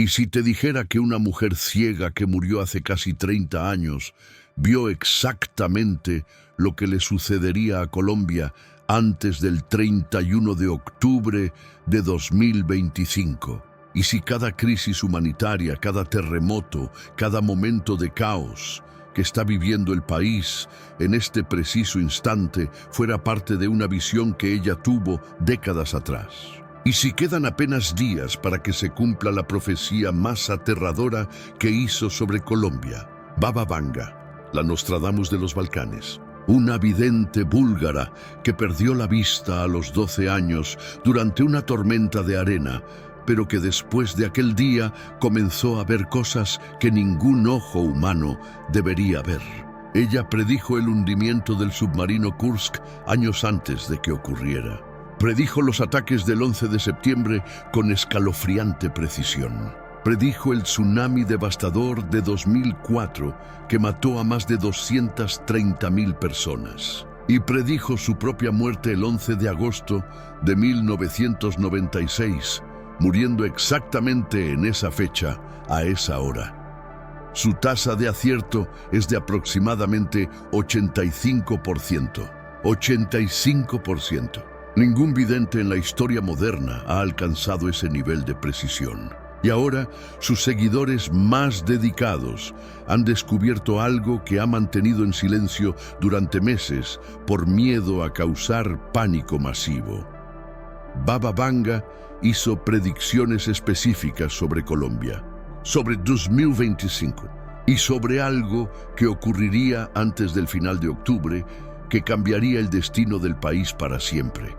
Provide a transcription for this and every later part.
Y si te dijera que una mujer ciega que murió hace casi 30 años vio exactamente lo que le sucedería a Colombia antes del 31 de octubre de 2025. Y si cada crisis humanitaria, cada terremoto, cada momento de caos que está viviendo el país en este preciso instante fuera parte de una visión que ella tuvo décadas atrás. Y si quedan apenas días para que se cumpla la profecía más aterradora que hizo sobre Colombia, Baba Vanga, la Nostradamus de los Balcanes, una vidente búlgara que perdió la vista a los 12 años durante una tormenta de arena, pero que después de aquel día comenzó a ver cosas que ningún ojo humano debería ver. Ella predijo el hundimiento del submarino Kursk años antes de que ocurriera. Predijo los ataques del 11 de septiembre con escalofriante precisión. Predijo el tsunami devastador de 2004 que mató a más de 230.000 personas. Y predijo su propia muerte el 11 de agosto de 1996, muriendo exactamente en esa fecha, a esa hora. Su tasa de acierto es de aproximadamente 85%. 85%. Ningún vidente en la historia moderna ha alcanzado ese nivel de precisión. Y ahora, sus seguidores más dedicados han descubierto algo que ha mantenido en silencio durante meses por miedo a causar pánico masivo. Baba Vanga hizo predicciones específicas sobre Colombia, sobre 2025 y sobre algo que ocurriría antes del final de octubre que cambiaría el destino del país para siempre.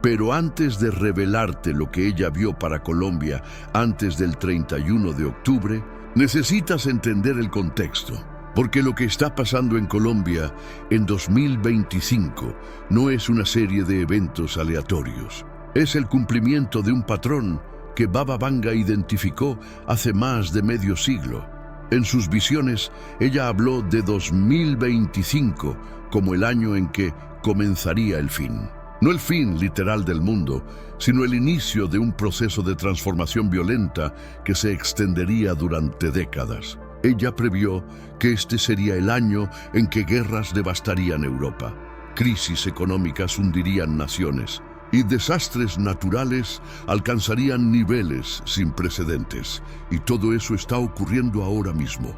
Pero antes de revelarte lo que ella vio para Colombia antes del 31 de octubre, necesitas entender el contexto, porque lo que está pasando en Colombia en 2025 no es una serie de eventos aleatorios. Es el cumplimiento de un patrón que Baba Vanga identificó hace más de medio siglo. En sus visiones, ella habló de 2025 como el año en que comenzaría el fin. No el fin literal del mundo, sino el inicio de un proceso de transformación violenta que se extendería durante décadas. Ella previó que este sería el año en que guerras devastarían Europa, crisis económicas hundirían naciones y desastres naturales alcanzarían niveles sin precedentes. Y todo eso está ocurriendo ahora mismo.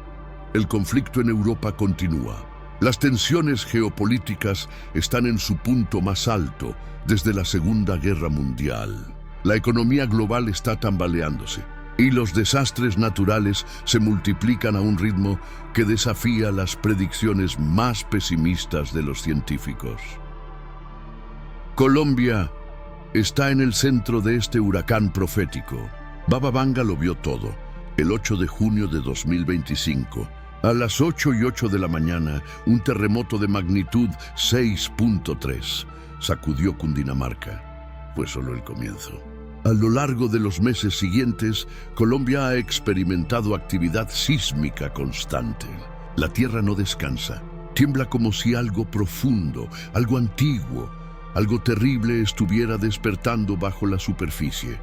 El conflicto en Europa continúa. Las tensiones geopolíticas están en su punto más alto desde la Segunda Guerra Mundial. La economía global está tambaleándose y los desastres naturales se multiplican a un ritmo que desafía las predicciones más pesimistas de los científicos. Colombia está en el centro de este huracán profético. Baba Vanga lo vio todo, el 8 de junio de 2025. A las 8:08 de la mañana, un terremoto de magnitud 6.3 sacudió Cundinamarca. Fue solo el comienzo. A lo largo de los meses siguientes, Colombia ha experimentado actividad sísmica constante. La tierra no descansa. Tiembla como si algo profundo, algo antiguo, algo terrible estuviera despertando bajo la superficie.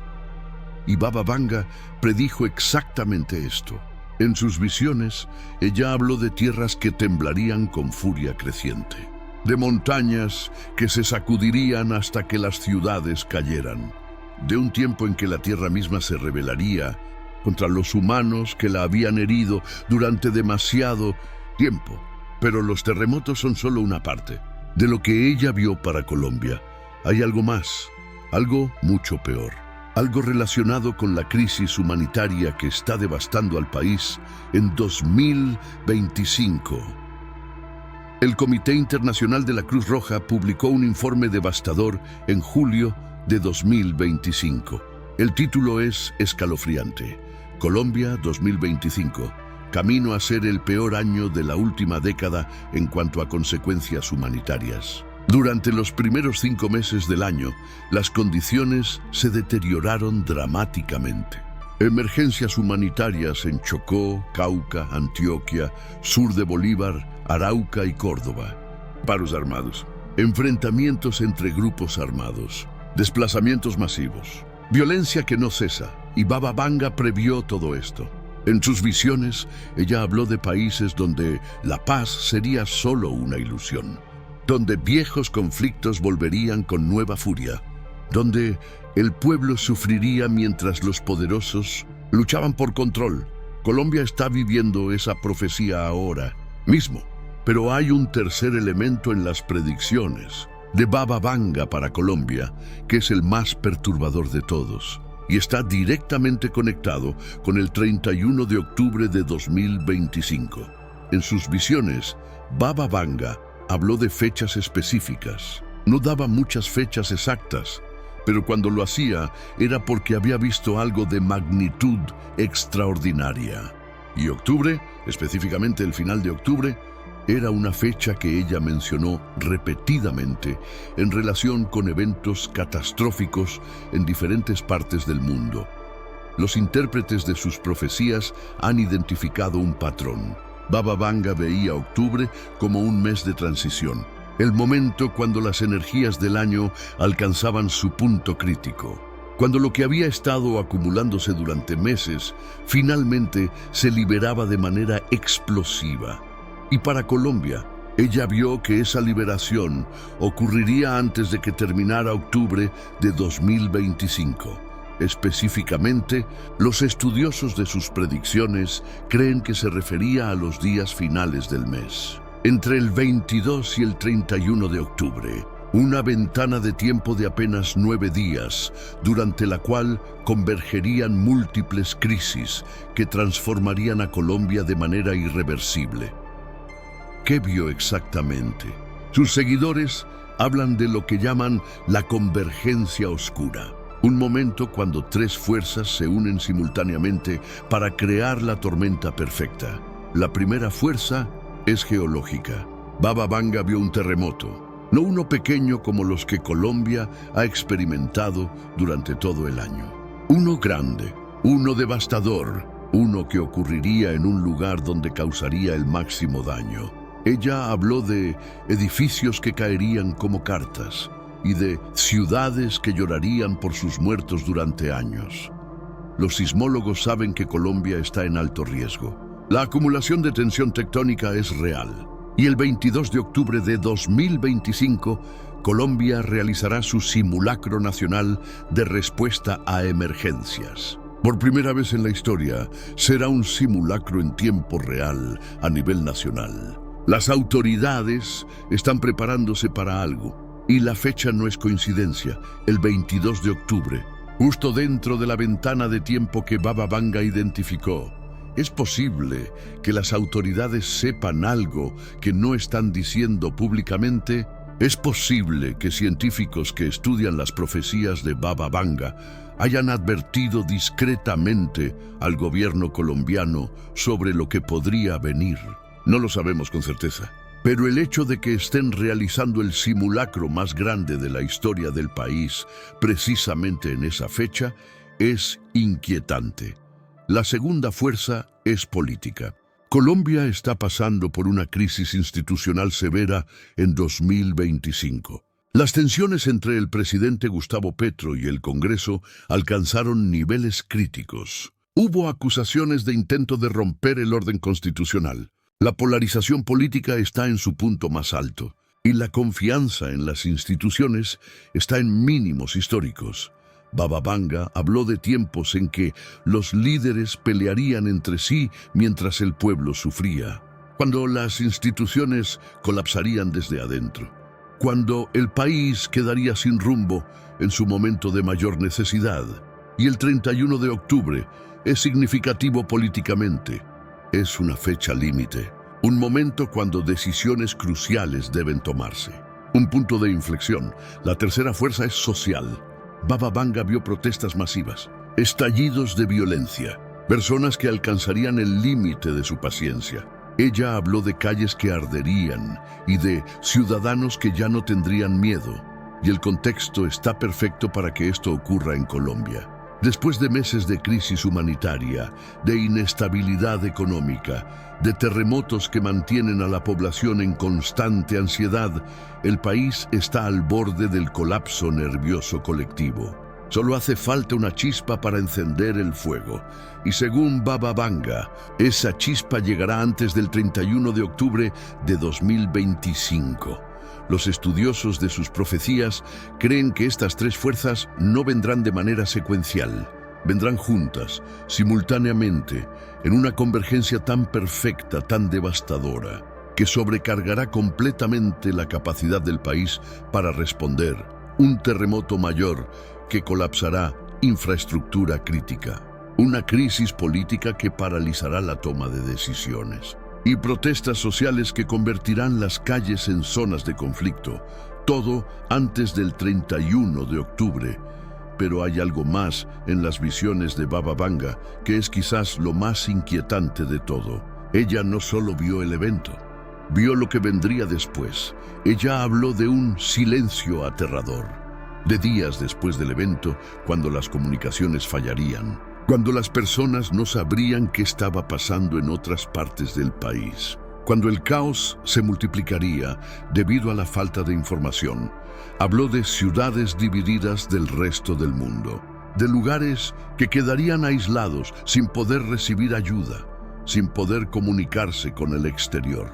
Y Baba Vanga predijo exactamente esto. En sus visiones, ella habló de tierras que temblarían con furia creciente, de montañas que se sacudirían hasta que las ciudades cayeran, de un tiempo en que la tierra misma se rebelaría contra los humanos que la habían herido durante demasiado tiempo. Pero los terremotos son solo una parte de lo que ella vio para Colombia. Hay algo más, algo mucho peor. Algo relacionado con la crisis humanitaria que está devastando al país en 2025. El Comité Internacional de la Cruz Roja publicó un informe devastador en julio de 2025. El título es escalofriante. Colombia 2025. Camino a ser el peor año de la última década en cuanto a consecuencias humanitarias. Durante los primeros 5 meses del año, las condiciones se deterioraron dramáticamente. Emergencias humanitarias en Chocó, Cauca, Antioquia, sur de Bolívar, Arauca y Córdoba. Paros armados, enfrentamientos entre grupos armados, desplazamientos masivos, violencia que no cesa, Y Baba Vanga previó todo esto. En sus visiones, ella habló de países donde la paz sería solo una ilusión, donde viejos conflictos volverían con nueva furia, donde el pueblo sufriría mientras los poderosos luchaban por control. Colombia está viviendo esa profecía ahora mismo, pero hay un tercer elemento en las predicciones de Baba Vanga para Colombia, que es el más perturbador de todos, y está directamente conectado con el 31 de octubre de 2025. En sus visiones, Baba Vanga habló de fechas específicas. No daba muchas fechas exactas, pero cuando lo hacía era porque había visto algo de magnitud extraordinaria. Y octubre, específicamente el final de octubre, era una fecha que ella mencionó repetidamente en relación con eventos catastróficos en diferentes partes del mundo. Los intérpretes de sus profecías han identificado un patrón. Baba Vanga veía octubre como un mes de transición, el momento cuando las energías del año alcanzaban su punto crítico, cuando lo que había estado acumulándose durante meses finalmente se liberaba de manera explosiva. Y para Colombia, ella vio que esa liberación ocurriría antes de que terminara octubre de 2025. Específicamente, los estudiosos de sus predicciones creen que se refería a los días finales del mes, entre el 22 y el 31 de octubre, una ventana de tiempo de apenas 9 días, durante la cual convergerían múltiples crisis que transformarían a Colombia de manera irreversible. ¿Qué vio exactamente? Sus seguidores hablan de lo que llaman la convergencia oscura, un momento cuando tres fuerzas se unen simultáneamente para crear la tormenta perfecta. La primera fuerza es geológica. Baba Vanga vio un terremoto, no uno pequeño como los que Colombia ha experimentado durante todo el año. Uno grande, uno devastador, uno que ocurriría en un lugar donde causaría el máximo daño. Ella habló de edificios que caerían como cartas y de ciudades que llorarían por sus muertos durante años. Los sismólogos saben que Colombia está en alto riesgo. La acumulación de tensión tectónica es real. Y el 22 de octubre de 2025, Colombia realizará su simulacro nacional de respuesta a emergencias. Por primera vez en la historia, será un simulacro en tiempo real a nivel nacional. Las autoridades están preparándose para algo, y la fecha no es coincidencia, el 22 de octubre, justo dentro de la ventana de tiempo que Baba Vanga identificó. Es posible que las autoridades sepan algo que no están diciendo públicamente. Es posible que científicos que estudian las profecías de Baba Vanga hayan advertido discretamente al gobierno colombiano sobre lo que podría venir. No lo sabemos con certeza, pero el hecho de que estén realizando el simulacro más grande de la historia del país precisamente en esa fecha es inquietante. La segunda fuerza es política. Colombia está pasando por una crisis institucional severa en 2025. Las tensiones entre el presidente Gustavo Petro y el Congreso alcanzaron niveles críticos. Hubo acusaciones de intento de romper el orden constitucional. La polarización política está en su punto más alto y la confianza en las instituciones está en mínimos históricos. Baba Vanga habló de tiempos en que los líderes pelearían entre sí mientras el pueblo sufría, cuando las instituciones colapsarían desde adentro, cuando el país quedaría sin rumbo en su momento de mayor necesidad. Y el 31 de octubre es significativo políticamente. Es una fecha límite, un momento cuando decisiones cruciales deben tomarse. Un punto de inflexión. La tercera fuerza es social. Baba Vanga vio protestas masivas, estallidos de violencia, personas que alcanzarían el límite de su paciencia. Ella habló de calles que arderían y de ciudadanos que ya no tendrían miedo. Y el contexto está perfecto para que esto ocurra en Colombia. Después de meses de crisis humanitaria, de inestabilidad económica, de terremotos que mantienen a la población en constante ansiedad, el país está al borde del colapso nervioso colectivo. Solo hace falta una chispa para encender el fuego. Y según Baba Vanga, esa chispa llegará antes del 31 de octubre de 2025. Los estudiosos de sus profecías creen que estas tres fuerzas no vendrán de manera secuencial. Vendrán juntas, simultáneamente, en una convergencia tan perfecta, tan devastadora, que sobrecargará completamente la capacidad del país para responder. Un terremoto mayor que colapsará infraestructura crítica. Una crisis política que paralizará la toma de decisiones. Y protestas sociales que convertirán las calles en zonas de conflicto. Todo antes del 31 de octubre. Pero hay algo más en las visiones de Baba Vanga, que es quizás lo más inquietante de todo. Ella no solo vio el evento, vio lo que vendría después. Ella habló de un silencio aterrador, de días después del evento, cuando las comunicaciones fallarían, cuando las personas no sabrían qué estaba pasando en otras partes del país, cuando el caos se multiplicaría debido a la falta de información. Habló de ciudades divididas del resto del mundo, de lugares que quedarían aislados sin poder recibir ayuda, sin poder comunicarse con el exterior.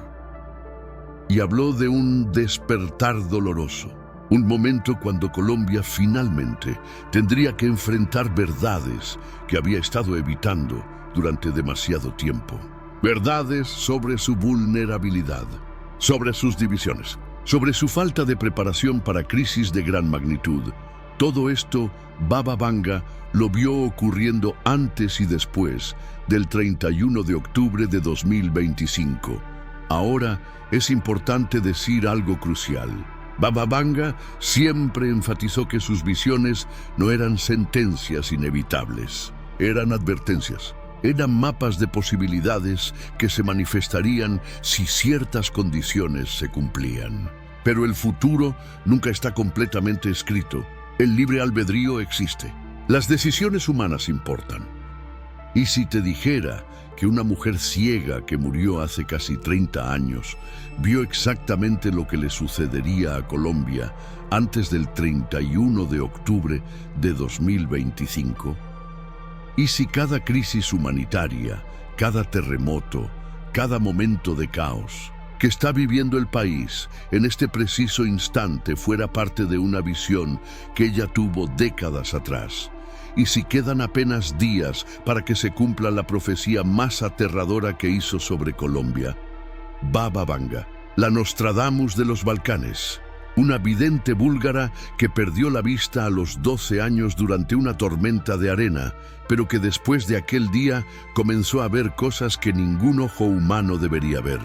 Y habló de un despertar doloroso, un momento cuando Colombia finalmente tendría que enfrentar verdades que había estado evitando durante demasiado tiempo. Verdades sobre su vulnerabilidad, sobre sus divisiones, sobre su falta de preparación para crisis de gran magnitud. Todo esto, Baba Vanga lo vio ocurriendo antes y después del 31 de octubre de 2025. Ahora es importante decir algo crucial. Baba Vanga siempre enfatizó que sus visiones no eran sentencias inevitables, eran advertencias. Eran mapas de posibilidades que se manifestarían si ciertas condiciones se cumplían. Pero el futuro nunca está completamente escrito. El libre albedrío existe. Las decisiones humanas importan. Y si te dijera que una mujer ciega que murió hace casi 30 años vio exactamente lo que le sucedería a Colombia antes del 31 de octubre de 2025, ¿y si cada crisis humanitaria, cada terremoto, cada momento de caos que está viviendo el país en este preciso instante fuera parte de una visión que ella tuvo décadas atrás? ¿Y si quedan apenas días para que se cumpla la profecía más aterradora que hizo sobre Colombia? Baba Vanga, la Nostradamus de los Balcanes, una vidente búlgara que perdió la vista a los 12 años durante una tormenta de arena, pero que después de aquel día comenzó a ver cosas que ningún ojo humano debería ver.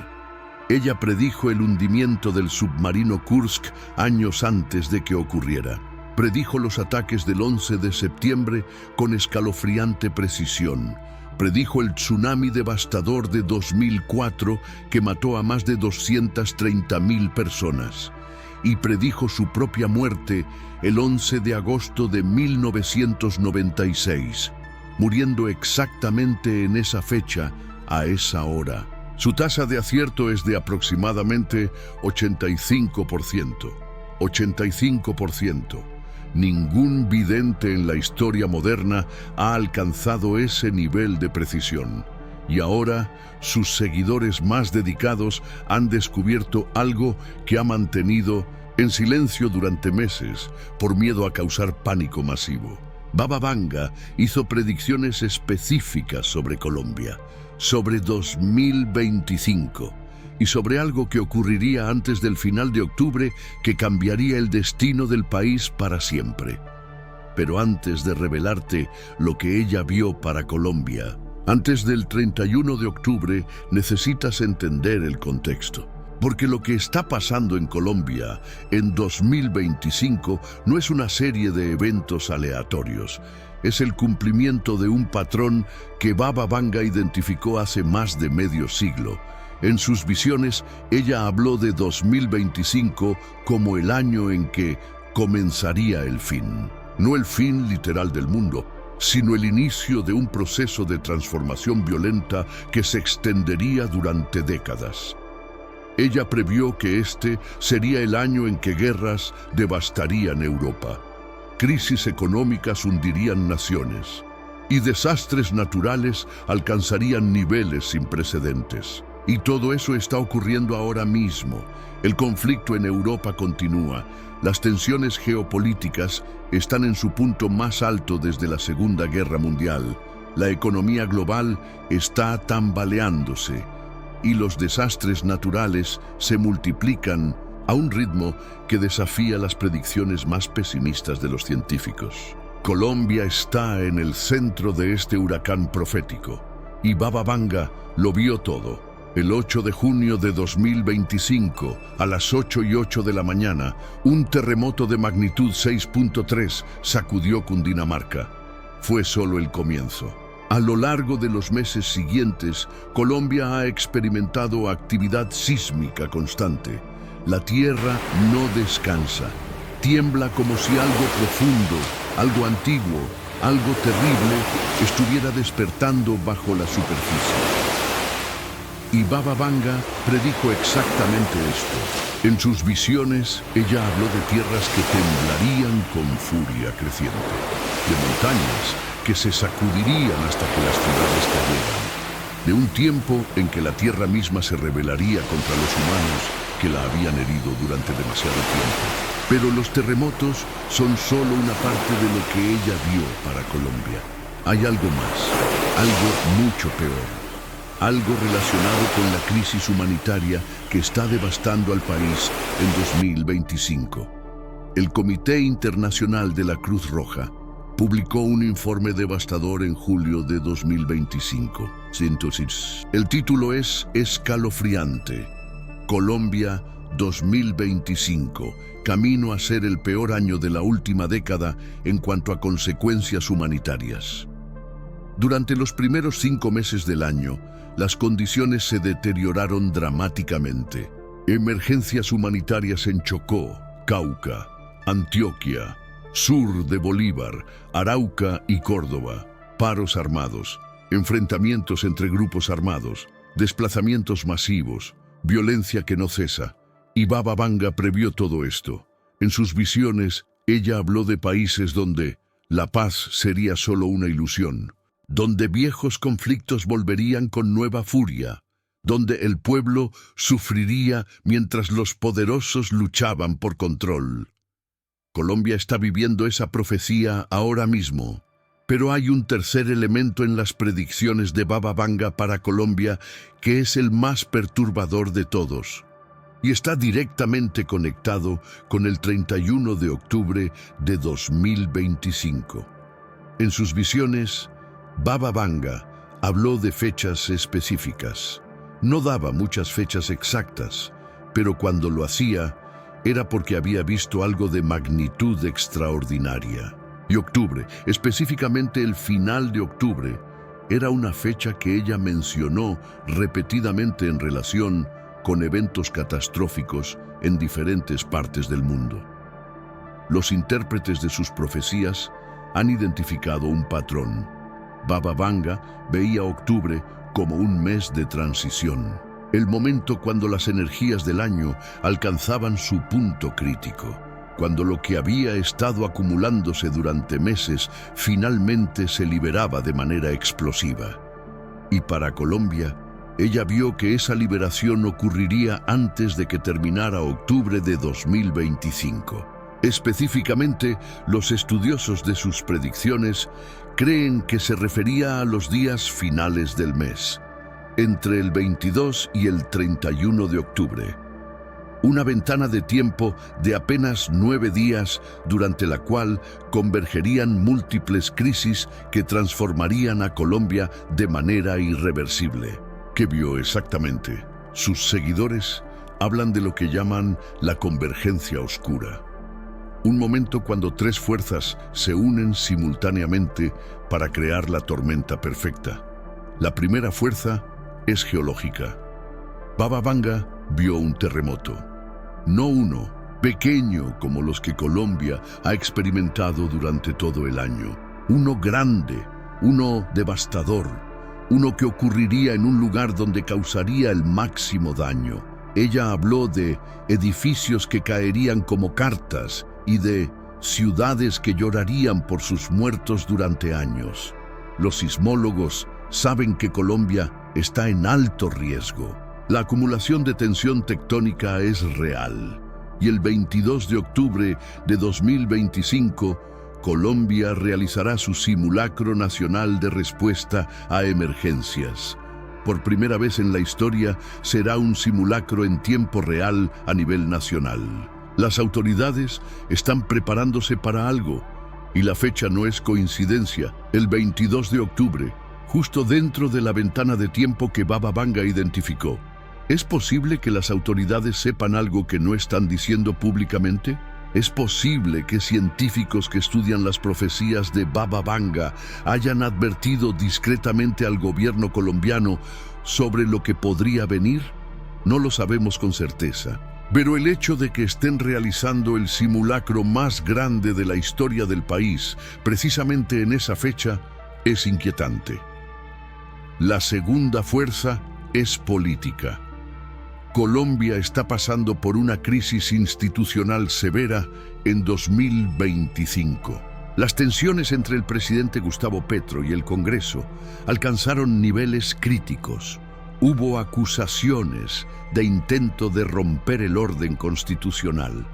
Ella predijo el hundimiento del submarino Kursk años antes de que ocurriera. Predijo los ataques del 11 de septiembre con escalofriante precisión. Predijo el tsunami devastador de 2004 que mató a más de 230.000 personas. Y predijo su propia muerte el 11 de agosto de 1996, muriendo exactamente en esa fecha, a esa hora. Su tasa de acierto es de aproximadamente 85%. 85%. Ningún vidente en la historia moderna ha alcanzado ese nivel de precisión. Y ahora, sus seguidores más dedicados han descubierto algo que ha mantenido en silencio durante meses por miedo a causar pánico masivo. Baba Vanga hizo predicciones específicas sobre Colombia, sobre 2025 y sobre algo que ocurriría antes del final de octubre que cambiaría el destino del país para siempre. Pero antes de revelarte lo que ella vio para Colombia, antes del 31 de octubre necesitas entender el contexto. Porque lo que está pasando en Colombia en 2025 no es una serie de eventos aleatorios. Es el cumplimiento de un patrón que Baba Vanga identificó hace más de medio siglo. En sus visiones, ella habló de 2025 como el año en que comenzaría el fin. No el fin literal del mundo, sino el inicio de un proceso de transformación violenta que se extendería durante décadas. Ella previó que este sería el año en que guerras devastarían Europa, crisis económicas hundirían naciones y desastres naturales alcanzarían niveles sin precedentes. Y todo eso está ocurriendo ahora mismo. El conflicto en Europa continúa. Las tensiones geopolíticas están en su punto más alto desde la Segunda Guerra Mundial. La economía global está tambaleándose y los desastres naturales se multiplican a un ritmo que desafía las predicciones más pesimistas de los científicos. Colombia está en el centro de este huracán profético y Baba Vanga lo vio todo. El 8 de junio de 2025, a las 8:08 de la mañana, un terremoto de magnitud 6.3 sacudió Cundinamarca. Fue solo el comienzo. A lo largo de los meses siguientes, Colombia ha experimentado actividad sísmica constante. La tierra no descansa. Tiembla como si algo profundo, algo antiguo, algo terrible estuviera despertando bajo la superficie. Y Baba Vanga predijo exactamente esto. En sus visiones, ella habló de tierras que temblarían con furia creciente, de montañas que se sacudirían hasta que las ciudades cayeran, de un tiempo en que la tierra misma se rebelaría contra los humanos que la habían herido durante demasiado tiempo. Pero los terremotos son solo una parte de lo que ella vio para Colombia. Hay algo más, algo mucho peor. Algo relacionado con la crisis humanitaria que está devastando al país en 2025. El Comité Internacional de la Cruz Roja publicó un informe devastador en julio de 2025. El título es escalofriante. Colombia 2025, camino a ser el peor año de la última década en cuanto a consecuencias humanitarias. Durante los primeros 5 meses del año, las condiciones se deterioraron dramáticamente. Emergencias humanitarias en Chocó, Cauca, Antioquia, sur de Bolívar, Arauca y Córdoba, paros armados, enfrentamientos entre grupos armados, desplazamientos masivos, violencia que no cesa. Y Baba Vanga previó todo esto. En sus visiones, ella habló de países donde la paz sería solo una ilusión, donde viejos conflictos volverían con nueva furia, donde el pueblo sufriría mientras los poderosos luchaban por control. Colombia está viviendo esa profecía ahora mismo, pero hay un tercer elemento en las predicciones de Baba Vanga para Colombia que es el más perturbador de todos, y está directamente conectado con el 31 de octubre de 2025. En sus visiones, Baba Vanga habló de fechas específicas. No daba muchas fechas exactas, pero cuando lo hacía, era porque había visto algo de magnitud extraordinaria. Y octubre, específicamente el final de octubre, era una fecha que ella mencionó repetidamente en relación con eventos catastróficos en diferentes partes del mundo. Los intérpretes de sus profecías han identificado un patrón. Baba Vanga veía octubre como un mes de transición, el momento cuando las energías del año alcanzaban su punto crítico, cuando lo que había estado acumulándose durante meses finalmente se liberaba de manera explosiva. Y para Colombia, ella vio que esa liberación ocurriría antes de que terminara octubre de 2025. Específicamente, los estudiosos de sus predicciones creen que se refería a los días finales del mes, entre el 22 y el 31 de octubre. Una ventana de tiempo de apenas 9 días durante la cual convergerían múltiples crisis que transformarían a Colombia de manera irreversible. ¿Qué vio exactamente? Sus seguidores hablan de lo que llaman la convergencia oscura. Un momento cuando 3 fuerzas se unen simultáneamente para crear la tormenta perfecta. La primera fuerza es geológica. Baba Vanga vio un terremoto. No uno, pequeño como los que Colombia ha experimentado durante todo el año. Uno grande, uno devastador, uno que ocurriría en un lugar donde causaría el máximo daño. Ella habló de edificios que caerían como cartas y de ciudades que llorarían por sus muertos durante años. Los sismólogos saben que Colombia está en alto riesgo. La acumulación de tensión tectónica es real. Y el 22 de octubre de 2025, Colombia realizará su simulacro nacional de respuesta a emergencias. Por primera vez en la historia, será un simulacro en tiempo real a nivel nacional. Las autoridades están preparándose para algo, y la fecha no es coincidencia. El 22 de octubre, justo dentro de la ventana de tiempo que Baba Vanga identificó. ¿Es posible que las autoridades sepan algo que no están diciendo públicamente? ¿Es posible que científicos que estudian las profecías de Baba Vanga hayan advertido discretamente al gobierno colombiano sobre lo que podría venir? No lo sabemos con certeza. Pero el hecho de que estén realizando el simulacro más grande de la historia del país, precisamente en esa fecha, es inquietante. La segunda fuerza es política. Colombia está pasando por una crisis institucional severa en 2025. Las tensiones entre el presidente Gustavo Petro y el Congreso alcanzaron niveles críticos. Hubo acusaciones de intento de romper el orden constitucional.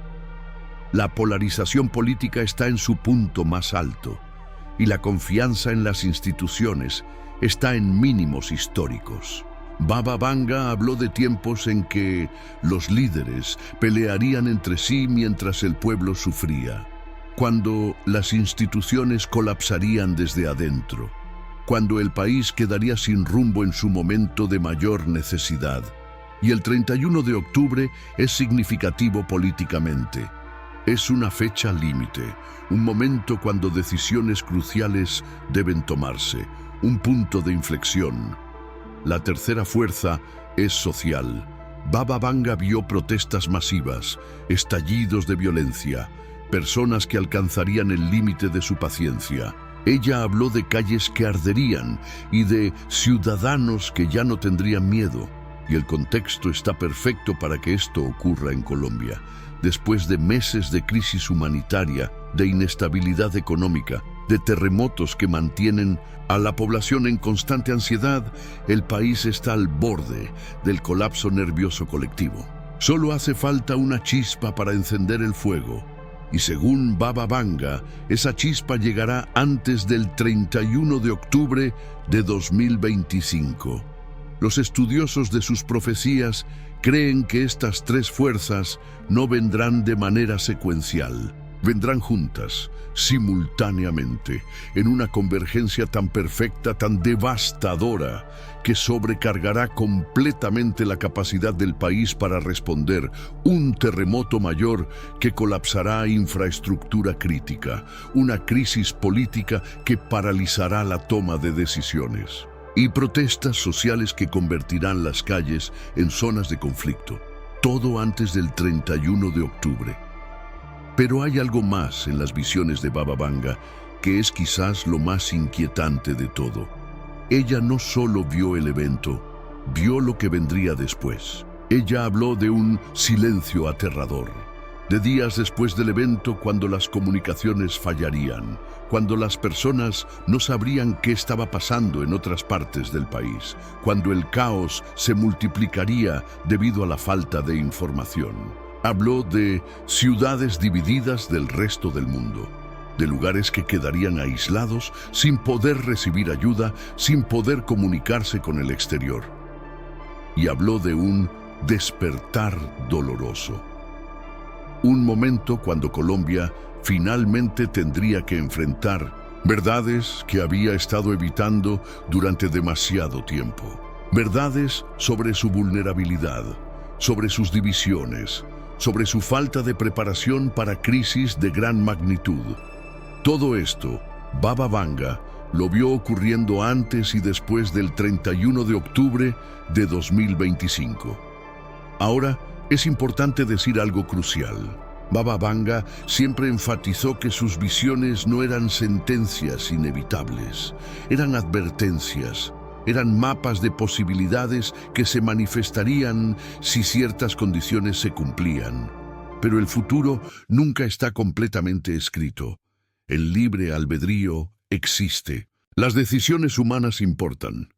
La polarización política está en su punto más alto y la confianza en las instituciones está en mínimos históricos. Baba Vanga habló de tiempos en que los líderes pelearían entre sí mientras el pueblo sufría, cuando las instituciones colapsarían desde adentro, cuando el país quedaría sin rumbo en su momento de mayor necesidad. Y el 31 de octubre es significativo políticamente. Es una fecha límite, un momento cuando decisiones cruciales deben tomarse, un punto de inflexión. La tercera fuerza es social. Baba Vanga vio protestas masivas, estallidos de violencia, personas que alcanzarían el límite de su paciencia. Ella habló de calles que arderían y de ciudadanos que ya no tendrían miedo. Y el contexto está perfecto para que esto ocurra en Colombia. Después de meses de crisis humanitaria, de inestabilidad económica, de terremotos que mantienen a la población en constante ansiedad, el país está al borde del colapso nervioso colectivo. Solo hace falta una chispa para encender el fuego. Y según Baba Vanga, esa chispa llegará antes del 31 de octubre de 2025. Los estudiosos de sus profecías creen que estas tres fuerzas no vendrán de manera secuencial. Vendrán juntas, simultáneamente, en una convergencia tan perfecta, tan devastadora, que sobrecargará completamente la capacidad del país para responder un terremoto mayor que colapsará infraestructura crítica, una crisis política que paralizará la toma de decisiones, y protestas sociales que convertirán las calles en zonas de conflicto, todo antes del 31 de octubre. Pero hay algo más en las visiones de Baba Vanga que es quizás lo más inquietante de todo. Ella no solo vio el evento, vio lo que vendría después. Ella habló de un silencio aterrador, de días después del evento cuando las comunicaciones fallarían, cuando las personas no sabrían qué estaba pasando en otras partes del país, cuando el caos se multiplicaría debido a la falta de información. Habló de ciudades divididas del resto del mundo, de lugares que quedarían aislados, sin poder recibir ayuda, sin poder comunicarse con el exterior. Y habló de un despertar doloroso. Un momento cuando Colombia finalmente tendría que enfrentar verdades que había estado evitando durante demasiado tiempo. Verdades sobre su vulnerabilidad, sobre sus divisiones, sobre su falta de preparación para crisis de gran magnitud. Todo esto, Baba Vanga lo vio ocurriendo antes y después del 31 de octubre de 2025. Ahora, es importante decir algo crucial. Baba Vanga siempre enfatizó que sus visiones no eran sentencias inevitables, eran advertencias. Eran mapas de posibilidades que se manifestarían si ciertas condiciones se cumplían. Pero el futuro nunca está completamente escrito. El libre albedrío existe. Las decisiones humanas importan.